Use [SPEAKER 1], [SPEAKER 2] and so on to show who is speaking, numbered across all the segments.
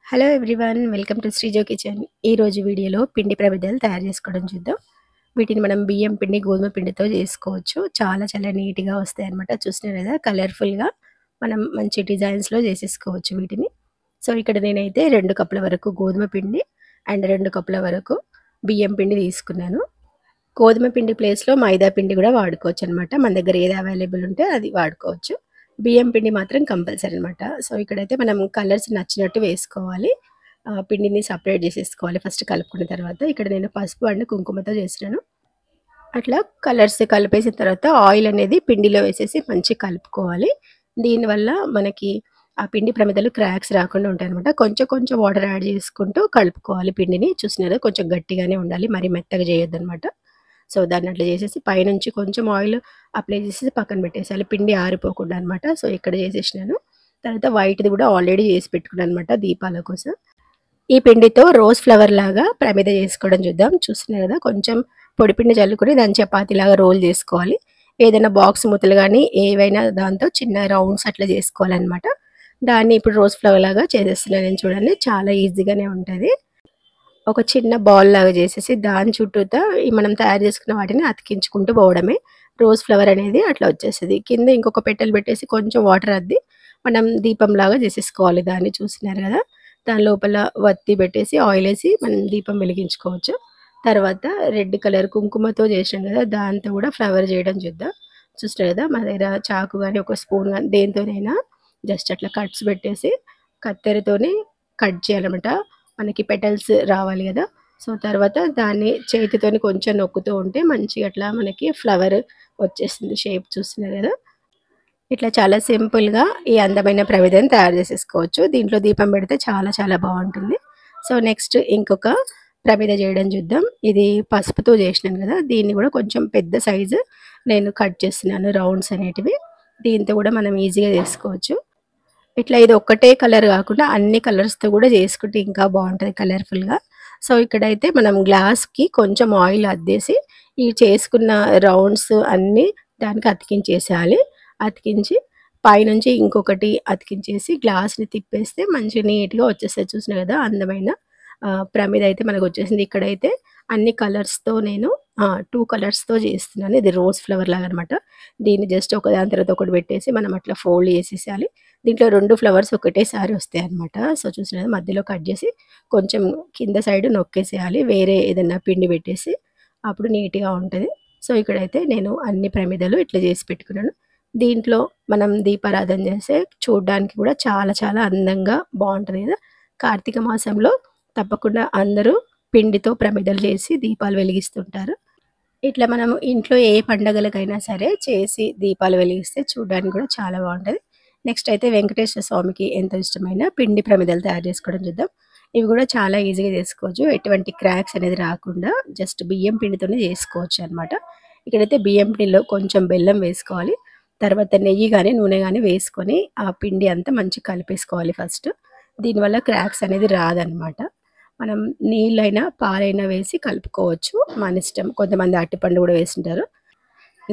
[SPEAKER 1] Hello everyone, welcome to Srijo kitchen. ఈరోజు వీడియోలో పిండి ప్రమిదలు తయారు చేసుకోవడం చూద్దాం. వీటిని మనం బియ్యం పిండి, గోధుమ పిండితో చేసుకోవచ్చు. చాలా చాలా నీట్గా వస్తాయి అనమాట. చూస్తున్నారు కదా, కలర్ఫుల్గా మనం మంచి డిజైన్స్లో చేసేసుకోవచ్చు వీటిని. సో ఇక్కడ నేనైతే 2 కప్పుల వరకు గోధుమ పిండి అండ్ 2 కప్పుల వరకు బియ్యం పిండి తీసుకున్నాను. గోధుమ పిండి ప్లేస్లో మైదా పిండి కూడా వాడుకోవచ్చు అనమాట. మన దగ్గర ఏది అవైలబుల్ ఉంటే అది వాడుకోవచ్చు. బియ్యం పిండి మాత్రం కంపల్సరీ అనమాట. సో ఇక్కడైతే మనం కలర్స్ నచ్చినట్టు వేసుకోవాలి. పిండిని సపరేట్ చేసేసుకోవాలి ఫస్ట్ కలుపుకున్న తర్వాత. ఇక్కడ నేను పసుపు అండ్ కుంకుమతో చేసినాను. అట్లా కలర్స్ కలిపేసిన తర్వాత ఆయిల్ అనేది పిండిలో వేసేసి మంచిగా కలుపుకోవాలి. దీనివల్ల మనకి ఆ పిండి ప్రమిదలు క్రాక్స్ రాకుండా ఉంటాయి అనమాట. కొంచెం కొంచెం వాటర్ యాడ్ చేసుకుంటూ కలుపుకోవాలి పిండిని. చూసినారా, కొంచెం గట్టిగానే ఉండాలి, మరి మెత్తగా చేయొద్దు అనమాట. సో దాన్ని అట్లా చేసేసి పైనుంచి కొంచెం ఆయిల్ అప్లై చేసేసి పక్కన పెట్టేసాలి, పిండి ఆరిపోకుండా అనమాట. సో ఇక్కడ చేసేసినాను. తర్వాత వైట్ది కూడా ఆల్రెడీ చేసి పెట్టుకున్నాను అనమాట దీపాల కోసం. ఈ పిండితో రోజ్ ఫ్లవర్ లాగా ప్రమిద చేసుకోవడం చూద్దాం. చూస్తున్నారు కదా, కొంచెం పొడిపిండి చల్లుకొని దాన్ని చపాతీ లాగా రోల్ చేసుకోవాలి. ఏదైనా బాక్స్ మూతలు కానీ ఏవైనా దాంతో చిన్న రౌండ్స్ అట్లా చేసుకోవాలన్నమాట. దాన్ని ఇప్పుడు రోజ్ ఫ్లవర్ లాగా చేసేస్తున్నాను నేను. చూడండి, చాలా ఈజీగానే ఉంటుంది. ఒక చిన్న బాల్ లాగా చేసేసి దాని చుట్టూతా ఈ మనం తయారు చేసుకున్న వాటిని అతికించుకుంటూ పోవడమే. రోజ్ ఫ్లవర్ అనేది అట్లా వచ్చేస్తుంది. కింద ఇంకొక పెట్టెలు పెట్టేసి కొంచెం వాటర్ అద్ది మనం దీపం లాగా చేసేసుకోవాలి దాన్ని. చూస్తున్నారు కదా, దాని లోపల వత్తి పెట్టేసి ఆయిల్ వేసి మనం దీపం వెలిగించుకోవచ్చు. తర్వాత రెడ్ కలర్ కుంకుమతో చేసాం కదా, దాంతో కూడా ఫ్లవర్ చేయడం చూద్దాం. చూస్తారు కదా, మన దగ్గర చాకు కానీ ఒక స్పూన్ కానీ దేంతోనైనా జస్ట్ అట్లా కట్స్ పెట్టేసి కత్తెరతోని కట్ చేయాలన్నమాట. మనకి పెటల్స్ రావాలి కదా. సో తర్వాత దాన్ని చేతితోని కొంచెం నొక్కుతూ ఉంటే మంచిగా అట్లా మనకి ఫ్లవర్ వచ్చేస్తుంది షేప్. చూస్తున్నారు కదా, ఇట్లా చాలా సింపుల్గా ఈ అందమైన ప్రమిదను తయారు చేసేసుకోవచ్చు. దీంట్లో దీపం పెడితే చాలా చాలా బాగుంటుంది. సో నెక్స్ట్ ఇంకొక ప్రమిద చేయడం చూద్దాం. ఇది పసుపుతో చేసినాను కదా, దీన్ని కూడా కొంచెం పెద్ద సైజు నేను కట్ చేస్తున్నాను, రౌండ్స్ అనేటివి. దీంతో కూడా మనం ఈజీగా చేసుకోవచ్చు. ఇట్లా ఇది ఒక్కటే కలర్ కాకుండా అన్ని కలర్స్తో కూడా చేసుకుంటే ఇంకా బాగుంటుంది కలర్ఫుల్గా. సో ఇక్కడైతే మనం గ్లాస్కి కొంచెం ఆయిల్ అద్దేసి ఈ చేసుకున్న రౌండ్స్ అన్నీ దానికి అతికించేసేయాలి. అతికించి పైనుంచి ఇంకొకటి అతికించేసి గ్లాస్ని తిప్పేస్తే మంచిగా నీట్గా వచ్చేస్తుంది. చూసినా కదా, అందమైన ప్రమిద అయితే మనకు వచ్చేసింది. ఇక్కడైతే అన్ని కలర్స్తో నేను 2 కలర్స్తో చేస్తున్నాను. ఇది రోజ్ ఫ్లవర్ లాగా అనమాట. దీన్ని జస్ట్ ఒకదాని తర్వాత ఒకటి పెట్టేసి మనం అట్లా ఫోల్డ్ చేసేసేయాలి. దీంట్లో 2 ఫ్లవర్స్ ఒకటేసారి వస్తాయి అనమాట. సో చూసినది మధ్యలో కట్ చేసి కొంచెం కింద సైడ్ నొక్కేసేయాలి, వేరే ఏదైనా పిండి పెట్టేసి, అప్పుడు నీట్గా ఉంటుంది. సో ఇక్కడైతే నేను అన్ని ప్రమిదలు ఇట్లా చేసి పెట్టుకున్నాను. దీంట్లో మనం దీపారాధన చేస్తే చూడడానికి కూడా చాలా చాలా అందంగా బాగుంటుంది కదా. కార్తీక మాసంలో తప్పకుండా అందరూ పిండితో ప్రమిదలు చేసి దీపాలు వెలిగిస్తుంటారు. ఇట్లా మనం ఇంట్లో ఏ పండగలకైనా సరే చేసి దీపాలు వెలిగిస్తే చూడడానికి కూడా చాలా బాగుంటుంది. నెక్స్ట్ అయితే వెంకటేశ్వర స్వామికి ఎంతో ఇష్టమైన పిండి ప్రమిదలు తయారు చేసుకోవడం చూద్దాం. ఇవి కూడా చాలా ఈజీగా చేసుకోవచ్చు. ఎటువంటి క్రాక్స్ అనేది రాకుండా జస్ట్ బియ్యం పిండితోనే చేసుకోవచ్చు అనమాట. ఇక్కడైతే బియ్యం పిండిలో కొంచెం బెల్లం వేసుకోవాలి. తర్వాత నెయ్యి కానీ నూనె కానీ వేసుకొని ఆ పిండి అంతా మంచిగా కలిపేసుకోవాలి ఫస్ట్. దీనివల్ల క్రాక్స్ అనేది రాదనమాట. మనం నీళ్ళైనా పాలైనా వేసి కలుపుకోవచ్చు, మన ఇష్టం. కొంతమంది అరటిపండు కూడా వేసింటారు.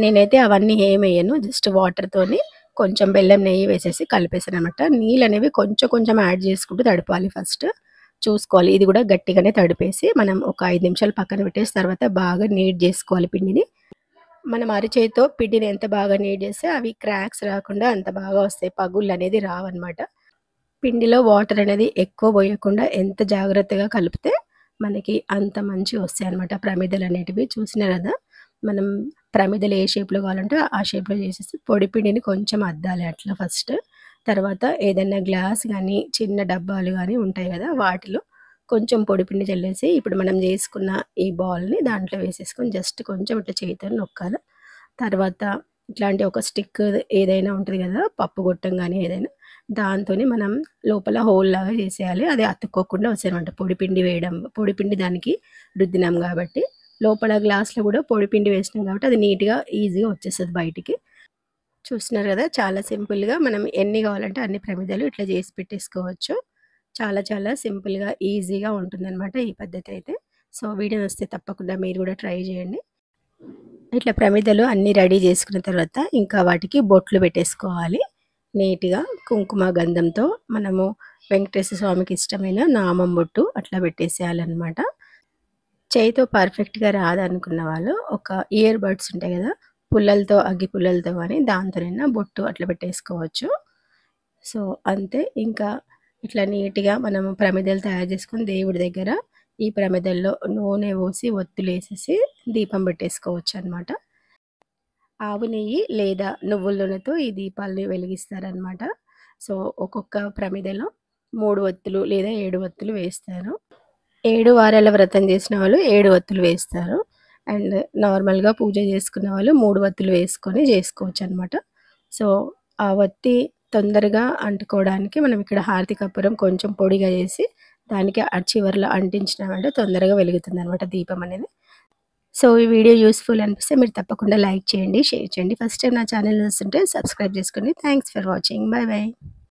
[SPEAKER 1] నేనైతే అవన్నీ ఏమి వేయను, జస్ట్ వాటర్తోని కొంచెం బెల్లం నెయ్యి వేసేసి కలిపేసాను అనమాట. నీళ్ళు అనేవి కొంచెం కొంచెం యాడ్ చేసుకుంటూ తడపాలి ఫస్ట్. చూసుకోవాలి, ఇది కూడా గట్టిగానే తడిపేసి మనం ఒక 5 నిమిషాలు పక్కన పెట్టేసి తర్వాత బాగా నీట్ చేసుకోవాలి పిండిని. మనం అరిచేతితో పిండిని ఎంత బాగా నీట్ చేస్తే అవి క్రాక్స్ రాకుండా అంత బాగా వస్తాయి, పగుళ్ళు అనేది రావన్నమాట. పిండిలో వాటర్ అనేది ఎక్కువ పోయకుండా ఎంత జాగ్రత్తగా కలిపితే మనకి అంత మంచి వస్తాయి అనమాట ప్రమిదలు అనేటివి. చూసినా కదా, మనం ప్రమిదలు ఏ షేప్లో కావాలంటే ఆ షేప్లో చేసేసి పొడి పిండిని కొంచెం అద్దాలి అట్లా ఫస్ట్. తర్వాత ఏదైనా గ్లాస్ కానీ చిన్న డబ్బాలు కానీ ఉంటాయి కదా, వాటిలో కొంచెం పొడి పిండి చల్లేసి ఇప్పుడు మనం చేసుకున్న ఈ బాల్ని దాంట్లో వేసేసుకొని జస్ట్ కొంచెం ఇట్లా చేతితో నొక్కాలి. తర్వాత ఇట్లాంటి ఒక స్టిక్ ఏదైనా ఉంటుంది కదా, పప్పు గొట్టం కానీ ఏదైనా, దాంతోని మనం లోపల హోల్ లాగా చేసేయాలి. అది అతుక్కోకుండా వస్తాయన్నమాట. పొడిపిండి వేయడం, పొడిపిండి దానికి రుద్దినాం కాబట్టి, లోపల గ్లాస్లో కూడా పొడిపిండి వేసినాం కాబట్టి అది నీట్గా ఈజీగా వచ్చేస్తుంది బయటికి. చూస్తున్నారు కదా, చాలా సింపుల్గా మనం ఎన్ని కావాలంటే అన్ని ప్రమిదలు ఇట్లా చేసి పెట్టేసుకోవచ్చు. చాలా చాలా సింపుల్గా ఈజీగా ఉంటుందన్నమాట ఈ పద్ధతి అయితే. సో వీడియో వస్తే తప్పకుండా మీరు కూడా ట్రై చేయండి. ఇట్లా ప్రమిదలు అన్నీ రెడీ చేసుకున్న తర్వాత ఇంకా వాటికి బొట్లు పెట్టేసుకోవాలి నీట్గా. కుంకుమ గంధంతో మనము వెంకటేశ్వర స్వామికి ఇష్టమైన నామం బొట్టు అట్లా పెట్టేసేయాలన్నమాట. చేయితో పర్ఫెక్ట్‌గా రాదనుకున్న వాళ్ళు ఒక ఇయర్ బడ్స్ ఉంటాయి గదా! పుల్లలతో అగ్గి పుల్లలతో గాని దాంతోనైనా బొట్టు అట్లా పెట్టేసుకోవచ్చు. సో, అంతే. ఇంకా ఇట్లా నీట్‌గా మనము ప్రమిదలు తయారు చేసుకొని దేవుడి దగ్గర ఈ ప్రమిదల్లో నూనె పోసి ఒత్తులేసేసి దీపం పెట్టేసుకోవచ్చనమాట. ఆవు నెయ్యి లేదా నువ్వుల నూనెతో ఈ దీపాల్ని వెలిగిస్తారనమాట. సో, ఒక్కొక్క ప్రమిదలో 3 ఒత్తులు లేదా 7 ఒత్తులు వేస్తారు. 7 వారాల వ్రతం చేసిన వాళ్ళు 7 ఒత్తులు వేస్తారు. అండ్ నార్మల్‌గా పూజ చేసుకున్న వాళ్ళు 3 ఒత్తులు వేసుకొని చేసుకోవచ్చనమాట. సో, ఆ ఒత్తి తొందరగా అంటుకోవడానికి మనం ఇక్కడ హారతి కర్పూరం కొంచెం పొడిగా చేసి దానికి చివర్లో అంటించినామంటే తొందరగా వెలుగుతుందనమాట దీపం అనేది. సో, ఈ వీడియో యూజ్‌ఫుల్ అనిపిస్తే మీరు తప్పకుండా లైక్ చేయండి, షేర్ చేయండి. ఫస్ట్ టైమ్ నా ఛానెల్ చూస్తుంటే సబ్స్క్రైబ్ చేసుకోండి. Thanks for watching. By by.